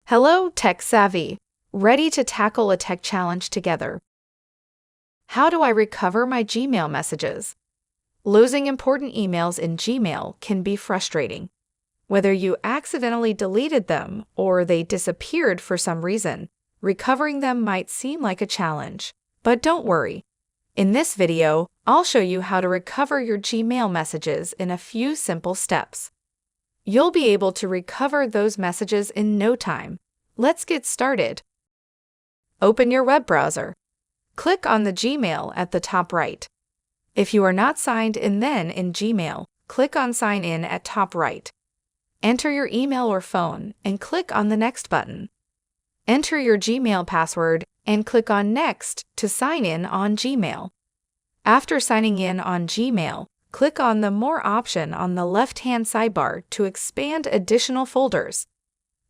Hello, Tech Savvy! Ready to tackle a tech challenge together? How do I recover my Gmail messages? Losing important emails in Gmail can be frustrating. Whether you accidentally deleted them or they disappeared for some reason, recovering them might seem like a challenge. But don't worry. In this video, I'll show you how to recover your Gmail messages in a few simple steps. You'll be able to recover those messages in no time. Let's get started. Open your web browser. Click on the Gmail at the top right. If you are not signed in Gmail, click on Sign In at top right. Enter your email or phone and click on the Next button. Enter your Gmail password and click on Next to sign in on Gmail. After signing in on Gmail, click on the More option on the left-hand sidebar to expand additional folders.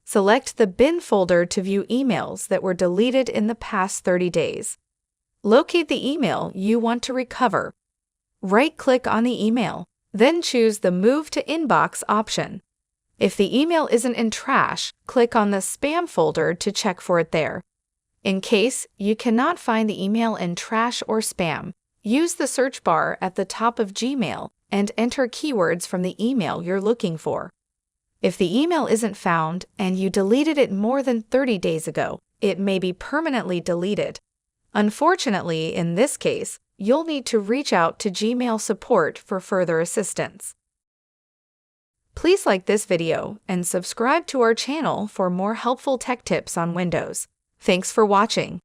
Select the Bin folder to view emails that were deleted in the past 30 days. Locate the email you want to recover. Right-click on the email, then choose the Move to Inbox option. If the email isn't in Trash, click on the Spam folder to check for it there. In case you cannot find the email in Trash or Spam, use the search bar at the top of Gmail and enter keywords from the email you're looking for. If the email isn't found and you deleted it more than 30 days ago, it may be permanently deleted. Unfortunately, in this case, you'll need to reach out to Gmail support for further assistance. Please like this video and subscribe to our channel for more helpful tech tips on Windows. Thanks for watching.